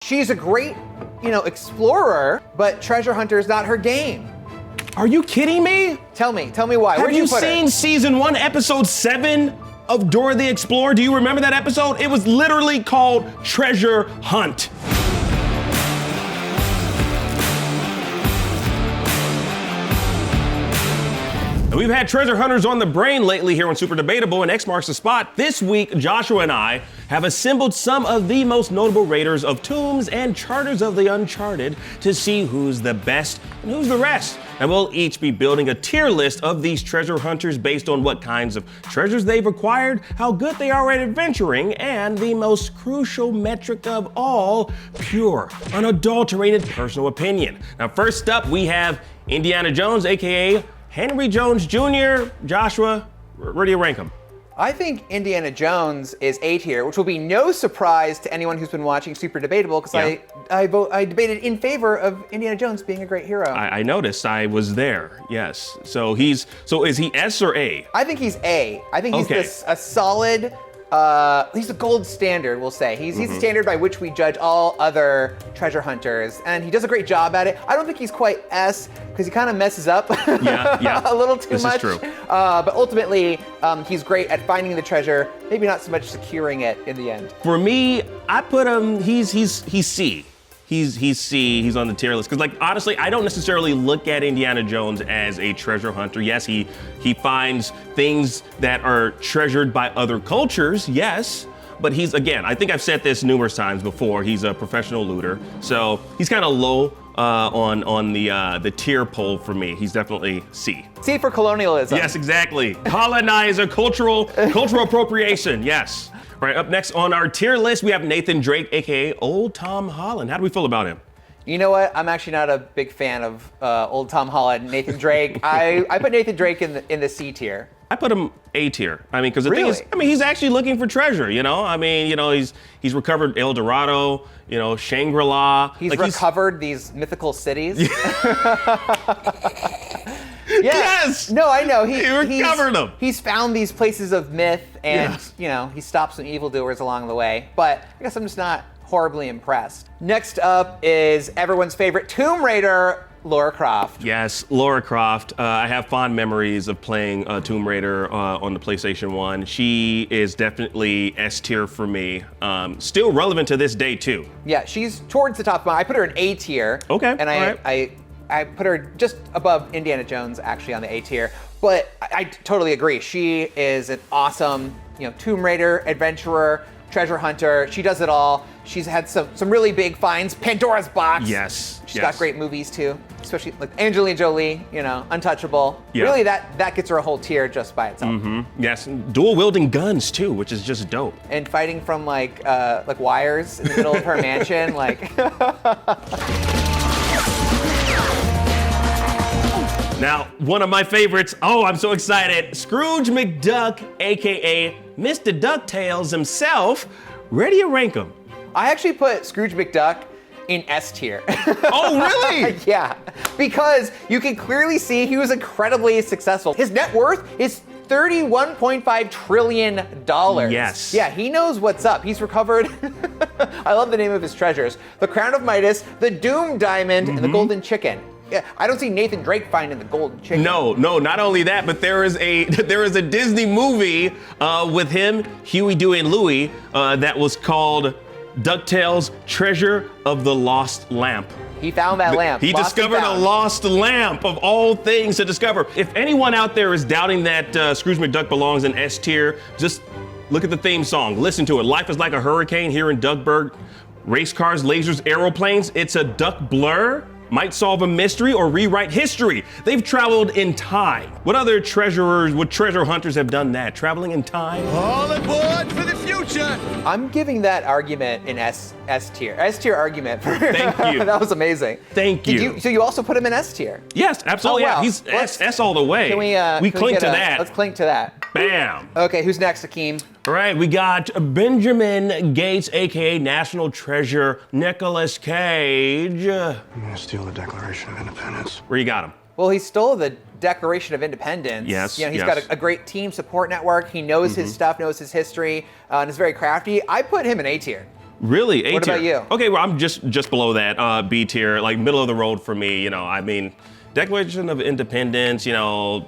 She's a great, explorer, but treasure hunter is not her game. Are you kidding me? Tell me why. Where'd Have you put her? seen season 1, episode 7 of Dora the Explorer? Do you remember that episode? It was literally called Treasure Hunt. We've had treasure hunters on the brain lately here on Super Debatable, and X marks the spot. This week, Joshua and I have assembled some of the most notable raiders of tombs and charters of the uncharted to see who's the best and who's the rest. And we'll each be building a tier list of these treasure hunters based on what kinds of treasures they've acquired, how good they are at adventuring, and the most crucial metric of all, pure, unadulterated personal opinion. Now, first up, we have Indiana Jones, aka Henry Jones Jr. Joshua, where do you rank him? I think Indiana Jones is A tier, which will be no surprise to anyone who's been watching Super Debatable, because I debated in favor of Indiana Jones being a great hero. I noticed. I was there. Yes. So is he S or A? I think he's A. I think he's a solid. He's the gold standard, we'll say. He's the standard by which we judge all other treasure hunters, and he does a great job at it. I don't think he's quite S, because he kind of messes up a little too much. This is true. But ultimately, he's great at finding the treasure, maybe not so much securing it in the end. For me, I put him, he's C. He's C, he's on the tier list. Because honestly, I don't necessarily look at Indiana Jones as a treasure hunter. Yes, he finds things that are treasured by other cultures, yes. But he's, again, I think I've said this numerous times before, he's a professional looter. So he's kind of low on the tier poll for me. He's definitely C. C for colonialism. Yes, exactly. Colonizer, cultural appropriation, yes. All right, up next on our tier list, we have Nathan Drake, AKA Old Tom Holland. How do we feel about him? You know what? I'm actually not a big fan of Old Tom Holland, Nathan Drake. I put Nathan Drake in the C tier. I put him A tier. I mean, because the Really? thing is, he's actually looking for treasure, he's recovered El Dorado, Shangri-La. He's recovered these mythical cities. Yes! No, I know. He recovered them. He's found these places of myth, and he stopped some evildoers along the way. But I guess I'm just not horribly impressed. Next up is everyone's favorite Tomb Raider, Lara Croft. Yes, Lara Croft. I have fond memories of playing Tomb Raider on the PlayStation 1. She is definitely S tier for me. Still relevant to this day too. Yeah, she's towards the top of mine. I put her in A tier. Okay, And I put her just above Indiana Jones, actually, on the A tier. But I totally agree. She is an awesome, Tomb Raider, adventurer, treasure hunter. She does it all. She's had some really big finds. Pandora's Box. Yes. She's got great movies too, especially like Angelina Jolie, Untouchable. Yeah. Really, that gets her a whole tier just by itself. Yes, dual wielding guns too, which is just dope. And fighting from like wires in the middle of her mansion, like. Now, one of my favorites, I'm so excited. Scrooge McDuck, AKA Mr. DuckTales himself. Where do you rank him? I actually put Scrooge McDuck in S tier. Oh, really? Yeah, because you can clearly see he was incredibly successful. His net worth is $31.5 trillion. Yes. Yeah, he knows what's up. He's recovered, I love the name of his treasures, the Crown of Midas, the Doom Diamond, and the Golden Chicken. Yeah, I don't see Nathan Drake finding the golden chicken. No, not only that, but there is a Disney movie with him, Huey, Dewey, and Louie that was called DuckTales Treasure of the Lost Lamp. He found that lamp. He discovered a lost lamp, of all things to discover. If anyone out there is doubting that Scrooge McDuck belongs in S tier, just look at the theme song. Listen to it. Life is like a hurricane here in Duckburg. Race cars, lasers, aeroplanes. It's a duck blur. Might solve a mystery or rewrite history. They've traveled in time. What treasure hunters have done that? Traveling in time? All aboard for the future! I'm giving that argument in S tier. S tier argument. Thank you. That was amazing. Thank you. So you also put him in S tier? Yes, absolutely. Oh, wow. Yeah, he's S all the way. Can we clink to that. Let's clink to that. Bam. Okay, who's next, Akeem? All right, we got Benjamin Gates, aka National Treasure, Nicolas Cage. I'm gonna steal the Declaration of Independence. Where you got him? Well, he stole the Declaration of Independence. Yes, He's got a great team support network. He knows his stuff, knows his history, and is very crafty. I put him in A tier. Really? A tier. What about you? Okay, well, I'm just below that, B tier, like middle of the road for me. You know, I mean, Declaration of Independence, you know,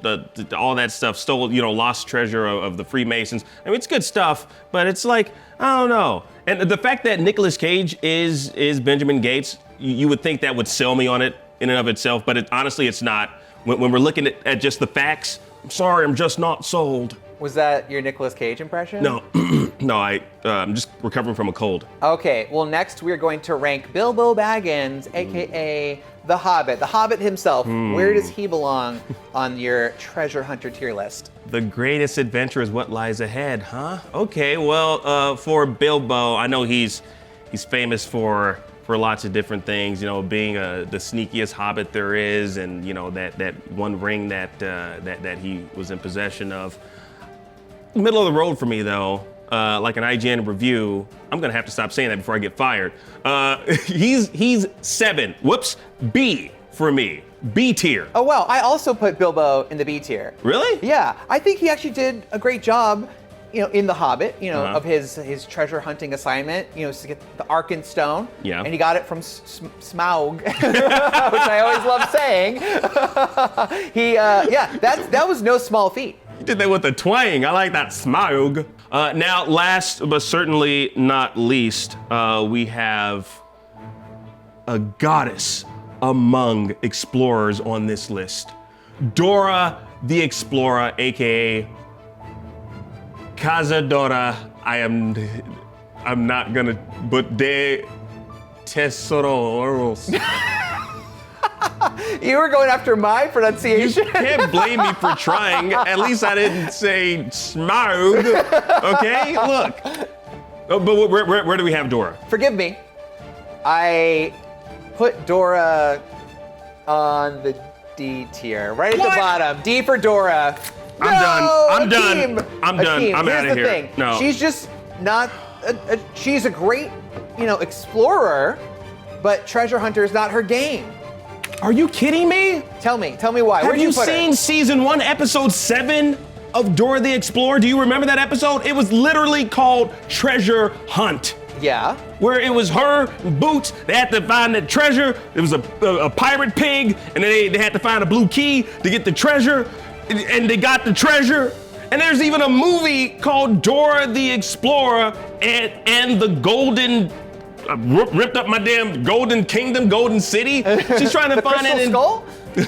all that stuff, stole, you know, lost treasure of the Freemasons. I mean, it's good stuff, but it's like, I don't know. And the fact that Nicolas Cage is Benjamin Gates, you would think that would sell me on it in and of itself, but honestly, it's not. When we're looking at just the facts, I'm sorry, I'm just not sold. Was that your Nicolas Cage impression? No, no, I'm just recovering from a cold. Okay, well next we're going to rank Bilbo Baggins, AKA The Hobbit. The Hobbit himself, where does he belong on your treasure hunter tier list? The greatest adventure is what lies ahead, huh? Okay, well, for Bilbo, I know he's famous for lots of different things, you know, being the sneakiest hobbit there is, and you know that one ring that he was in possession of. Middle of the road for me though, like an IGN review. I'm gonna have to stop saying that before I get fired. He's 7. Whoops, B for me. B tier. Oh wow, I also put Bilbo in the B tier. Really? Yeah, I think he actually did a great job, you know, in The Hobbit, you know, of his treasure hunting assignment, you know, to get the Arkenstone. Yeah. And he got it from Smaug, which I always love saying. That was no small feat. You did that with a twang. I like that smile. Now, last but certainly not least, we have a goddess among explorers on this list. Dora the Explorer, aka Cazadora. I'm not gonna, but de tesoros. You were going after my pronunciation. You can't blame me for trying. At least I didn't say Smaug. Okay, look. Oh, but where do we have Dora? Forgive me. I put Dora on the D tier, right at What? the bottom. D for Dora. I'm No, done. Akeem. I'm done. Akeem, I'm here's outta the here. thing. No. She's just not. She's a great, you know, explorer, but treasure hunter is not her game. Are you kidding me? Tell me why. Have Where'd you put her? seen season 1, episode 7 of Dora the Explorer? Do you remember that episode? It was literally called Treasure Hunt. Yeah. Where it was her, Boots, they had to find the treasure. It was a pirate pig, and then they had to find a blue key to get the treasure, and they got the treasure. And there's even a movie called Dora the Explorer and the Golden, ripped up my damn Golden Kingdom, Golden City. She's trying to find it in... Skull? No,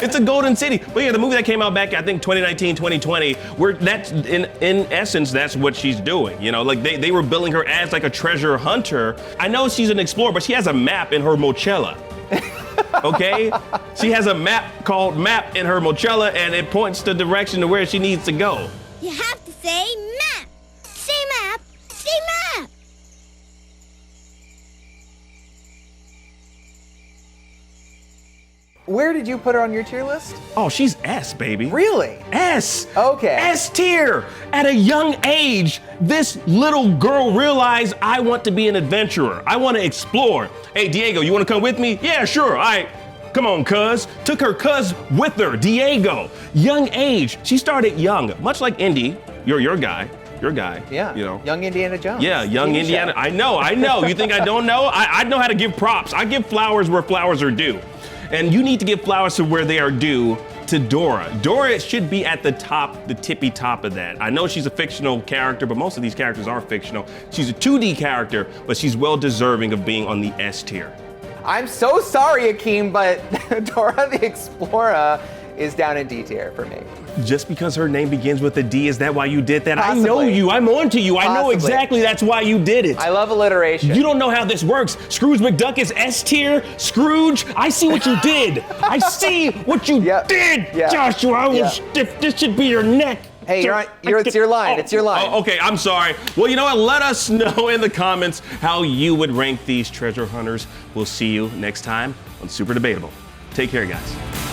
it's a Golden City. But yeah, the movie that came out back, I think 2019, 2020, where that's in essence, that's what she's doing. You know, like they were billing her as like a treasure hunter. I know she's an explorer, but she has a map in her mochila. Okay? She has a map called Map in her mochila, and it points the direction to where she needs to go. You have to say map. Say map. Say map. Where did you put her on your tier list? Oh, she's S, baby. Really? S. Okay. S tier. At a young age, this little girl realized, I want to be an adventurer. I want to explore. Hey, Diego, you want to come with me? Yeah, sure. All right. Come on, cuz. Took her cuz with her, Diego. Young age. She started young, much like Indy, your guy. Your guy. Yeah. You know. Young Indiana Jones. Yeah, young TV Indiana. show. I know. You think I don't know? I know how to give props. I give flowers where flowers are due. And you need to give flowers to where they are due to Dora. Dora should be at the top, the tippy top of that. I know she's a fictional character, but most of these characters are fictional. She's a 2D character, but she's well deserving of being on the S tier. I'm so sorry, Akeem, but Dora the Explorer is down in D tier for me. Just because her name begins with a D, is that why you did that? Possibly. I know you, I'm on to you. I know Possibly. exactly that's why you did it. I love alliteration. You don't know how this works. Scrooge McDuck is S tier. Scrooge, I see what you did. I see what you did, Joshua. This should be your neck. Hey, it's your line. It's your line. Oh, okay, I'm sorry. Well, you know what? Let us know in the comments how you would rank these treasure hunters. We'll see you next time on Super Debatable. Take care, guys.